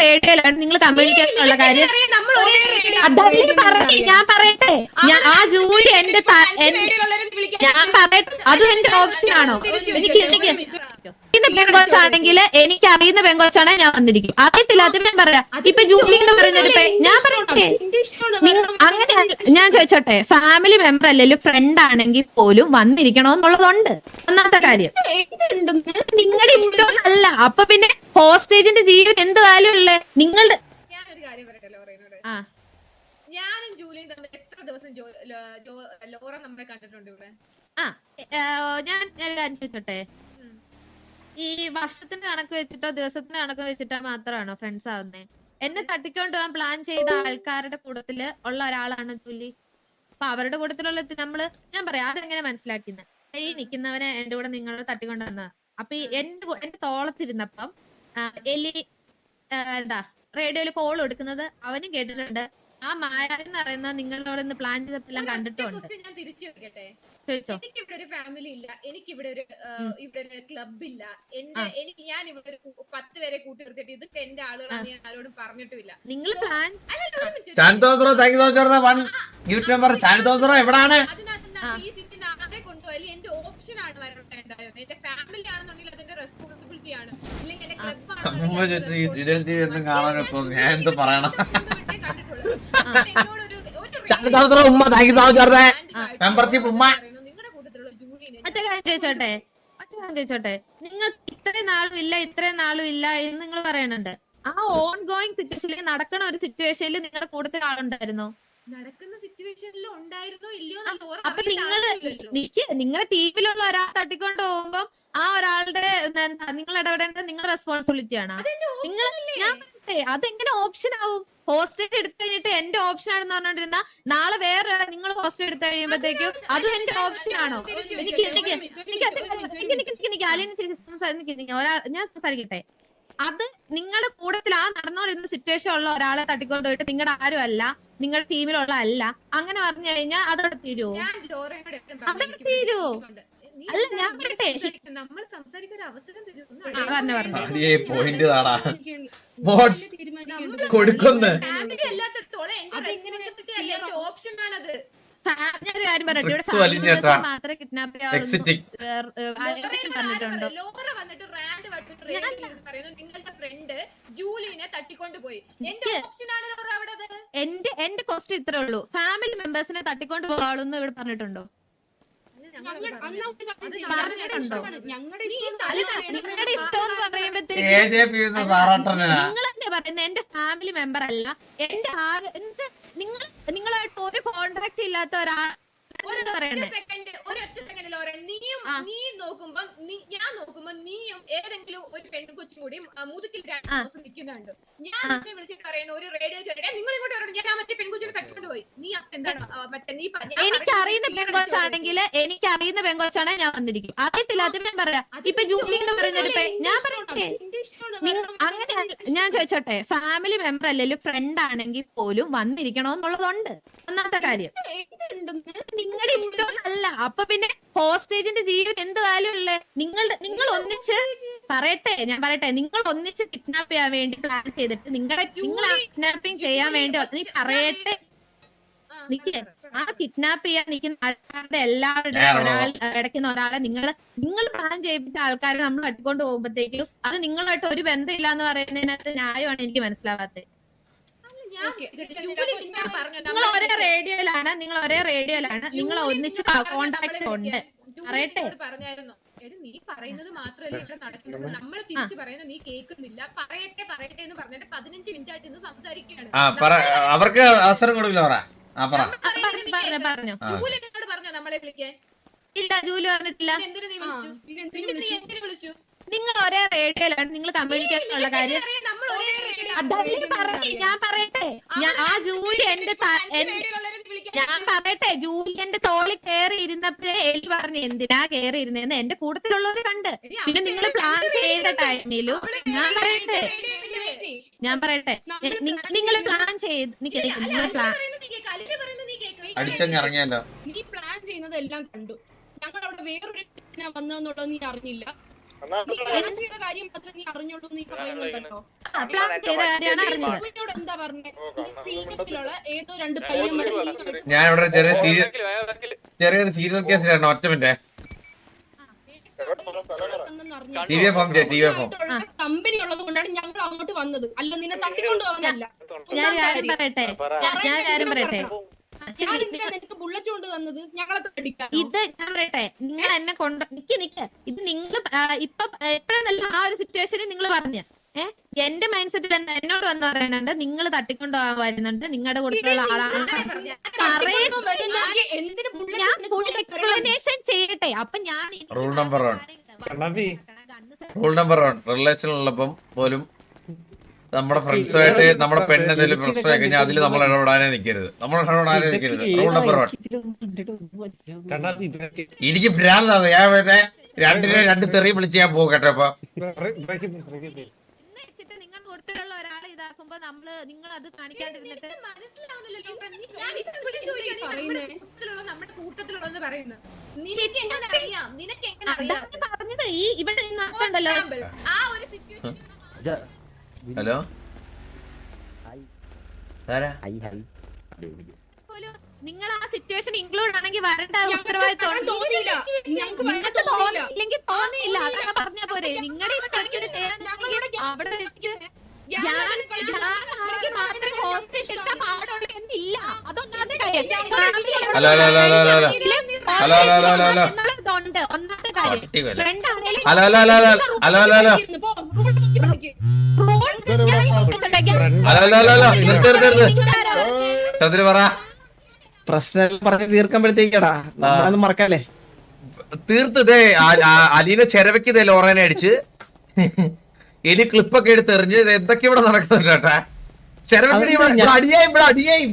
റേഡിയോയിലാണ് നിങ്ങൾ കമ്മ്യൂണിക്കേഷൻ ഉള്ള കാര്യം. ഞാൻ പറയട്ടെ, ആ ജൂലി എന്റെ ഞാൻ പറയട്ടെ, അതും എന്റെ ഓപ്ഷൻ ആണോ? എനിക്ക് പെങ്കോച്ചാണെങ്കിൽ എനിക്ക് അറിയുന്ന പെങ്കോച്ചാണെങ്കിൽ ഞാൻ വന്നിരിക്കും. അറിയത്തില്ലാത്ത ഞാൻ പറയാം. ഇപ്പൊ ജൂലി എന്ന് പറയുന്നത് ഞാൻ പറയട്ടെ, അങ്ങനെ ഞാൻ ചോദിച്ചോട്ടെ, ഫാമിലി മെമ്പർ അല്ലെങ്കിലും ഫ്രണ്ട് ആണെങ്കിൽ പോലും വന്നിരിക്കണോന്നുള്ളതുണ്ട്. ഒന്നാമത്തെ കാര്യം നിങ്ങളുടെ ഇഷ്ടമല്ല. അപ്പൊ പിന്നെ ഹോസ്റ്റേജിന്റെ ജീവിതം എന്ത് വാല്യൂ ഉള്ളേ നിങ്ങളുടെ? ഞാനൊരു കാര്യം പറയട്ടല്ലോ പറയുന്നത്. ഞാനും ജൂലിയും തമ്മിൽ എത്ര ദിവസം ലോറ നമ്മളെ കണ്ടിട്ടുണ്ട് ഇവിടെ? ഞാൻ ഒരു കാര്യം ചോദിച്ചോട്ടെ, ഈ വർഷത്തിന്റെ കണക്ക് വെച്ചിട്ടോ ദിവസത്തിന്റെ കണക്ക് വെച്ചിട്ടോ മാത്രമാണോ ഫ്രണ്ട്സ് ആവുന്നേ? എന്നെ തട്ടിക്കൊണ്ട് പോകാൻ പ്ലാൻ ചെയ്ത ആൾക്കാരുടെ കൂട്ടത്തില് ഉള്ള ഒരാളാണ് ജൂലി. അപ്പൊ അവരുടെ കൂട്ടത്തിലുള്ള ഞാൻ പറയാം അതെങ്ങനെ മനസ്സിലാക്കുന്നത്. ഈ നിക്കുന്നവനെ എന്റെ കൂടെ നിങ്ങളുടെ തട്ടിക്കൊണ്ട് വന്നത്. അപ്പൊ ഈ എന്റെ തോളത്തിരുന്നപ്പം എലി എന്താ റേഡിയോയില് കോൾ എടുക്കുന്നത് അവനും കേട്ടിട്ടുണ്ട്. ആ മായാവി എന്ന് പറയുന്ന നിങ്ങളോട് ഇന്ന് പ്ലാൻ ചെയ്തപ്പോഴെല്ലാം കണ്ടിട്ടുണ്ട്. ഞാൻ തിരിച്ചു വെക്കട്ടെ. ചോദിച്ചോ. എനിക്കിവിടെ ഒരു ഫാമിലി ഇല്ല, എനിക്കിവിടെ ഒരു ക്ലബ് ഇല്ല. ഞാൻ ഇവിടെ ഒരു 10 പേരെ കൂട്ടി നിർത്തിയിട്ട് ഇത് എന്റെ ആളുകളാണ് ഞാൻ ആരോടും പറഞ്ഞിട്ടുമില്ല. നിങ്ങൾ പ്ലാൻ ആരെ കൊണ്ടുപോയാലും എന്റെ ഓപ്ഷൻ ആണ് വരണ്ടായത്. എന്റെ ഫാമിലി ആണെന്നുണ്ടെങ്കിൽ അതിന്റെ റെസ്പോൺസിബിലിറ്റി ആണ്. ഇല്ലെങ്കിൽ എന്റെ ക്ലബ് ചോദിച്ചോട്ടെ, നിങ്ങൾ ഇത്രയും നാളും ഇല്ല എന്ന് നിങ്ങൾ പറയുന്നുണ്ട്. ആ ഓൺ ഗോയിങ് സിറ്റുവേഷനിൽ നടക്കണ ഒരു സിറ്റുവേഷനിൽ നിങ്ങളുടെ കൂടുതൽ ആളുണ്ടായിരുന്നോ? നടക്കുന്ന സിറ്റുവേഷനിൽ ഉണ്ടായിരുന്നോ ഇല്ലയോ? അപ്പൊ നിങ്ങളെ ടീമിലുള്ള ഒരാൾ തട്ടിക്കൊണ്ട് പോകുമ്പോ ആ ഒരാളുടെ നിങ്ങൾ ഇടപെടേണ്ടത് നിങ്ങളുടെ റെസ്പോൺസിബിലിറ്റി ആണ്. നിങ്ങൾ ഞാൻ പറയട്ടെ, അതെങ്ങനെ ഓപ്ഷൻ ആവും? ഹോസ്റ്റേജ് എടുത്തു കഴിഞ്ഞിട്ട് എന്റെ ഓപ്ഷൻ ആണെന്ന് പറഞ്ഞോണ്ടിരുന്ന നാളെ വേറെ നിങ്ങൾ ഹോസ്റ്റേജ് എടുത്തു കഴിയുമ്പോഴത്തേക്കും അതും എന്റെ ഓപ്ഷൻ ആണോ? ഞാൻ സംസാരിക്കട്ടെ. അത് നിങ്ങളുടെ കൂട്ടത്തിൽ ആ നടന്നുകൊണ്ടിരുന്ന സിറ്റുവേഷൻ ഉള്ള ഒരാളെ തട്ടിക്കൊണ്ട് പോയിട്ട് നിങ്ങളുടെ ആരും അല്ല, നിങ്ങളുടെ ടീമിലുള്ള അല്ല, അങ്ങനെ പറഞ്ഞു കഴിഞ്ഞാൽ അതോടെ തീരുവോ? അതോടെ തീരുവോ? അല്ല ഞാൻ പറയട്ടെ, നമ്മൾ സംസാരിക്കാൻ ഒരു അവസരം ഓപ്ഷൻ ആണത്. ഞാനൊരു കാര്യം പറയട്ടെ, ഇവിടെ മാത്രമേ കിഡ്നാപ്പ് പറഞ്ഞിട്ടുണ്ടോ? നിങ്ങളുടെ ഫ്രണ്ട് ജൂലിനെ തട്ടിക്കൊണ്ട് പോയി. എന്റെ ക്വസ്റ്റ്യൻ ഇത്രേ ഉള്ളൂ, ഫാമിലി മെമ്പേഴ്സിനെ തട്ടിക്കൊണ്ട് പോകാളെന്ന് ഇവിടെ പറഞ്ഞിട്ടുണ്ടോ? നിങ്ങളുടെ ഇഷ്ടം എന്ന് പറയുമ്പോഴത്തേക്ക് നിങ്ങൾ തന്നെ പറയുന്നത് എന്റെ ഫാമിലി മെമ്പർ അല്ല, എന്റെ നിങ്ങളായിട്ട് ഒരു കോണ്ടാക്ട് ഇല്ലാത്ത ഒരാൾ. ഒരൊറ്റ സെക്കൻഡ് ലോറ, നീ നോക്കുമ്പോ ഞാൻ നോക്കുമ്പോ നീയും ഏതെങ്കിലും ഒരു പെൺകൊച്ചും കൂടി മുതുക്കിൽ 2 ദിവസം നിൽക്കുന്നുണ്ട്. ഞാൻ നിന്നെ വിളിച്ചിട്ട് പറയുന്ന ഒരു റേഡിയോ നിങ്ങൾ ഇങ്ങോട്ട് പറഞ്ഞു, ഞാൻ മറ്റേ പെൺകൊച്ചിനെ തട്ടിക്കൊണ്ട് പോയി. നീ എന്താണ് എനിക്കറിയുന്ന പെൺകൊച്ചാണെങ്കിൽ ഞാൻ വന്നിരിക്കും. അറിയത്തില്ലാത്ത ഞാൻ പറയാം. ഇപ്പൊ ജൂലി എന്ന് പറയുന്നത് ഞാൻ പറയട്ടെ, അങ്ങനെ ഞാൻ ചോദിച്ചോട്ടെ, ഫാമിലി മെമ്പർ അല്ലെങ്കിലും ഫ്രണ്ട് ആണെങ്കിൽ പോലും വന്നിരിക്കണോന്നുള്ളതുണ്ട്. ഒന്നാമത്തെ കാര്യം നിങ്ങളുടെ ഇഷ്ടമല്ല. അപ്പൊ പിന്നെ ഹോസ്റ്റേജിന്റെ ജീവിതം എന്ത് വാല്യൂ ഉള്ളേ? നിങ്ങൾ ഒന്നിച്ച് ഞാൻ പറയട്ടെ, നിങ്ങൾ ഒന്നിച്ച് കിഡ്നാപ്പ് ചെയ്യാൻ വേണ്ടി പ്ലാൻ ചെയ്തിട്ട് നിങ്ങൾ കിഡ്നാപ്പിംഗ് ചെയ്യാൻ വേണ്ടി നീ പറയട്ടെ, ആ കിഡ്നാപ്പ് ചെയ്യാൻ നിൽക്കുന്ന ആൾക്കാരുടെ എല്ലാവരുടെയും ഇടയ്ക്കുന്ന ഒരാളെ നിങ്ങൾ പ്ലാൻ ചെയ്യിപ്പിച്ച ആൾക്കാരെ നമ്മൾ തട്ടിക്കൊണ്ട് പോകുമ്പോഴത്തേക്കും അത് നിങ്ങളായിട്ട് ഒരു ബന്ധമില്ല എന്ന് പറയുന്നതിനകത്ത് ന്യായമാണ് എനിക്ക് മനസ്സിലാവാത്തത്. നിങ്ങൾ ഒരേ റേഡിയോയിലാണ്, നിങ്ങൾ ഒന്നിച്ച് കോണ്ടാക്ട് ഉണ്ട്. പറയട്ടെ, നീ പറയുന്നത് മാത്രമല്ല ഇവിടെ നടക്കുന്നത്. നമ്മൾ തിരിച്ചു പറയുന്നത് നീ കേൾക്കുന്നില്ല. പറയട്ടെ എന്ന് പറഞ്ഞിട്ട് 15 മിനിറ്റ് ആയിട്ട് ഇന്ന് സംസാരിക്കുകയാണ്. അവർക്ക് അവസരം കൊടുക്കില്ല. ജൂലി എന്നോട് പറഞ്ഞോ നമ്മളെ വിളിക്കാൻ? ഇല്ല, ജൂലി പറഞ്ഞിട്ടില്ല. എന്തിനു നീ വിളിച്ചു? നിങ്ങൾ ഒരേ റേഡിയോയിലാണ്, നിങ്ങൾ കമ്മ്യൂണിക്കേഷൻ ഉള്ള കാര്യം. ഞാൻ പറയട്ടെ, ആ ജൂലി ഞാൻ പറയട്ടെ, ജൂലി എന്റെ തോളിൽ കയറി ഇരുന്നപ്പോഴേ എനിക്ക് പറഞ്ഞു എന്തിനാ കയറി ഇരുന്നേന്ന് എന്റെ കൂട്ടത്തിലുള്ളവര് കണ്ട്. പിന്നെ നിങ്ങൾ പ്ലാൻ ചെയ്ത ടൈമിലും ഞാൻ പറയട്ടെ നിങ്ങൾ പ്ലാൻ ചെയ്ത് അടിച്ചങ്ങിറങ്ങിയല്ലോ. നീ പ്ലാൻ ചെയ്യുന്നതെല്ലാം കണ്ടു. ഞങ്ങൾ അവിടെ വേറൊരു വന്നെന്നുള്ളത് നീ അറിഞ്ഞില്ല. കാര്യം മാത്രമേ നീ അറിഞ്ഞുള്ളൂ നീ പറയുന്നുണ്ടോ പ്ലാൻ ചെയ്ത കാര്യമാണ് അറിഞ്ഞത്. കുഞ്ഞോട് എന്താ പറഞ്ഞേ സീനിലുള്ള ഏതോ 2 പയ്യന്മാർ ഞാൻ ഇവിടെ ചെറിയൊരു സീരിയൽ കേസിലാണ്. ഒറ്റ മിനിറ്റ്. കമ്പനി ഉള്ളത് കൊണ്ടാണ് ഞങ്ങൾ അങ്ങോട്ട് വന്നത്, അല്ല നിന്നെ തട്ടിക്കൊണ്ടു പോകാനല്ല. ഞാൻ കാര്യം പറയട്ടെ നിനക്ക് ബുള്ളറ്റ് കൊണ്ട് തന്നത് ഞങ്ങളെ തടിക്കാൻ. ഇത് ഞാൻ പറയട്ടെ, നിങ്ങൾ എന്നെ നിക്ക് ഇത് നിങ്ങൾ ഇപ്പൊ എപ്പോഴെന്നല്ല ആ ഒരു സിറ്റുവേഷനിൽ നിങ്ങൾ പറഞ്ഞ എന്റെ മൈൻഡ് സെറ്റ് തന്നെ എന്നോട് വന്ന് പറയുന്നുണ്ട് നിങ്ങൾ തട്ടിക്കൊണ്ടു പോകാൻ വരുന്നുണ്ട്, നിങ്ങളുടെ കൂട്ടത്തിലുള്ള ആളാണ്. ഞാൻ ഫുൾ എക്സ്പ്ലനേഷൻ ചെയ്യട്ടെ. അപ്പൊ ഞാൻ റൂൾ നമ്പർ 1 റിലേഷനിലുള്ളപ്പം പോലും നമ്മുടെ ഫ്രണ്ട്സുമായിട്ട് നമ്മുടെ പെണ്ണ് എന്തെങ്കിലും പ്രശ്നമായി കഴിഞ്ഞാൽ അതിൽ നമ്മൾ ഇടപെടാനേ നിൽക്കരുത്. Rule number 1. എനിക്ക് ഭ്രാന്താണ്. ഞാൻ വേറെ 2 തെറി വിളിച്ച് ഞാൻ പോകട്ടെ. അപ്പൊ നിങ്ങൾ കൊടുത്തിട്ടുള്ള ഒരാളെ ഇതാക്കുമ്പോ നിങ്ങൾ അത് കാണിക്കാണ്ടിരുന്നിട്ട് നമ്മുടെ കൂട്ടത്തിലുള്ളതെന്ന് പറയുന്നത് നിനക്ക് എങ്ങനെ അറിയാം? നിനക്ക് എങ്ങനെ അറിയാം? പറഞ്ഞത് ഈ ഇവിടെ നടക്കണ്ടല്ലോ ആ ഒരു സിറ്റുവേഷൻ. ഹലോ നിങ്ങൾ ആ സിറ്റുവേഷൻ ഇൻക്ലൂഡ് ആണെങ്കിൽ വരേണ്ട ഉത്തരവാദിത്വം നിങ്ങൾക്ക് തോന്നിയില്ലെങ്കിൽ തോന്നിയില്ല. അതൊക്കെ പറഞ്ഞ പോരെ. നിങ്ങളുടെ ഇഷ്ടം അവിടെ വെച്ച് മാത്രമേ ഹോസ്റ്റേജ് എടുക്കാൻ പാടുള്ളൂ എന്നില്ല. അതൊന്നാമത്തെ കാര്യം. ഒന്നാമത്തെ കാര്യം. ചന്ദ്ര പറ പ്രശ്നം പറഞ്ഞ് തീർക്കുമ്പോഴത്തേക്കടാ നമ്മളൊന്നും മറക്കാല്ലേ. തീർത്തതേ അലീനെ ചെരവയ്ക്കതേ ലോറേനെ അടിച്ച് ഇനി ക്ലിപ്പൊക്കെ എടുത്തെറിഞ്ഞ് എന്തൊക്കെ ഇവിടെ നടക്കുന്നുണ്ട് കേട്ടാ. അടിയായി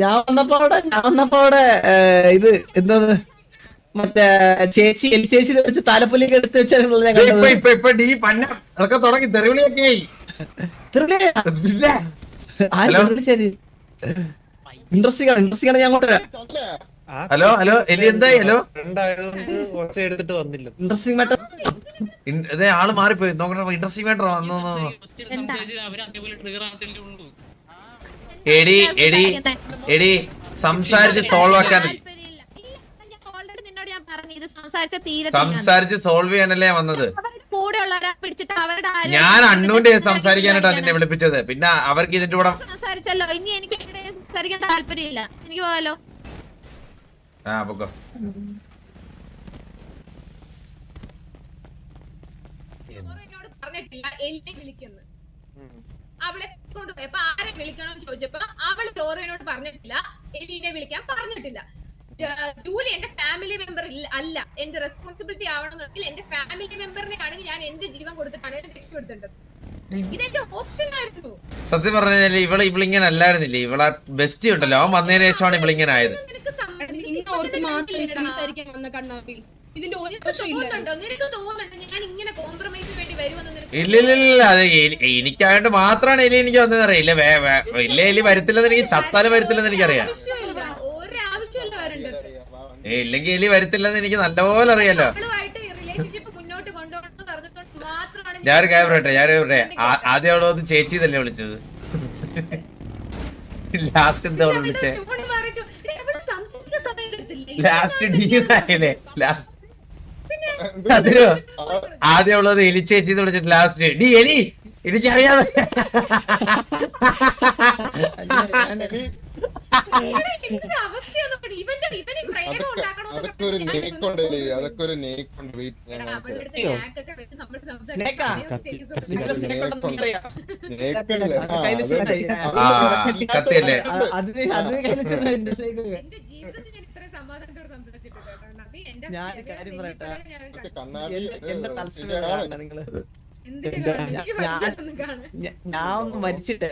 ഞാൻ വന്നപ്പോ അവിടെ ഇത് എന്തോ മറ്റേ ചേച്ചി ചേച്ചി വെച്ച് താലപ്പൊലിയൊക്കെ എടുത്ത് വെച്ചാൽ അതൊക്കെ തുടങ്ങി തെറിവിളിയൊക്കെ. ഇൻട്രസ്റ്റിംഗ് ആണ്. ഞാൻ അങ്ങോട്ട് ഹലോ എലി എന്തായി? ഹലോ എടുത്തിട്ട് വന്നില്ല. ഇൻട്രസ്റ്റിംഗ് മാറ്റർ ആള് മാറിപ്പോയി. നോക്കട്ടെ ഇൻട്രസ്റ്റിംഗ് മാറ്റർ വന്നു. എടി സംസാരിച്ച് സോൾവ് ആക്കാൻ സംസാരിച്ച് സോൾവ് ചെയ്യാനല്ലേ വന്നത്. ഞാൻ അണ്ണൂന്റെ സംസാരിക്കാനായിട്ടാ നിന്നെ വിളിപ്പിച്ചത്. പിന്നെ അവർക്ക് ഇതിന്റെ കൂടെ സംസാരിച്ചല്ലോ. ഇനി എനിക്ക് സംസാരിക്കാൻ താല്പര്യമില്ല. എനിക്ക് പോവാലോ. പൊക്കോ. പറഞ്ഞിട്ടില്ല എലിനെ വിളിക്കുന്നു. അവളെ കൊണ്ടുപോയപ്പോ ആരെ വിളിക്കണമെന്ന് ചോദിച്ചപ്പോ അവള് ലോറേനോട് പറഞ്ഞിട്ടില്ല, എലിനെ വിളിക്കാൻ പറഞ്ഞിട്ടില്ല. ജൂലി എന്റെ ഫാമിലി മെമ്പർ അല്ല, എന്റെ റെസ്പോൺസിബിലിറ്റി ആവണമെന്നുണ്ടെങ്കിൽ എന്റെ ഫാമിലി മെമ്പറിനെ ആണെങ്കിൽ ഞാൻ എന്റെ ജീവൻ കൊടുത്തിട്ടാണ് രക്ഷപ്പെടുത്തേണ്ടത്. ഇതെന്റെ ഓപ്ഷൻ ആയിരുന്നു. സത്യം പറഞ്ഞാല് ഇവളിങ്ങനെ അല്ലായിരുന്നില്ലേ. ഇവളെ ബെസ്റ്റ് ഉണ്ടല്ലോ, അവൻ വന്നതിന് ശേഷമാണ് ഇവളിങ്ങനെ ആയത്. ഇല്ലില്ല അത് എനിക്കായിട്ട് മാത്രമാണ് എലി എനിക്ക് വന്നതെന്ന് അറിയില്ല. ഇല്ല എലി വരത്തില്ലെന്ന് എനിക്ക് ചത്താലും വരത്തില്ലെന്ന് എനിക്കറിയാം. ഇല്ലെങ്കിൽ എലി വരത്തില്ലെന്ന് എനിക്ക് നല്ലപോലെ അറിയാലോ. ഞാനൊരു കാര്യം പറയട്ടെ. ആദ്യം അവിടെ വന്ന് ചേച്ചി തന്നെ വിളിച്ചത്. ലാസ്റ്റ് എന്താ അവള് വിളിച്ചേ? ലാസ്റ്റ് ഡീല്ലേ ലാസ്റ്റ് അതിനോ ആദ്യം അവളത് എലി ചേച്ചി വിളിച്ചിട്ട് ലാസ്റ്റ് ഡി എലി എനിക്കറിയാതെ അതൊക്കെ ഒരു നേക്കുണ്ടല്ലേ, അതൊക്കെ ഒരു നേക്കുണ്ട്. കത്തിയല്ലേ ഞാൻ കാര്യം പറയട്ടെ. എന്റെ തലശ്ശേരി നിങ്ങള് ഞാൻ ഒന്ന് മരിച്ചിട്ട്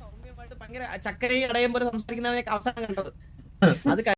സൗമ്യമായിട്ട് ഭയങ്കര ചക്കരയും അടയും പോലെ സംസാരിക്കുന്ന അവസാനം കണ്ടത്. അത്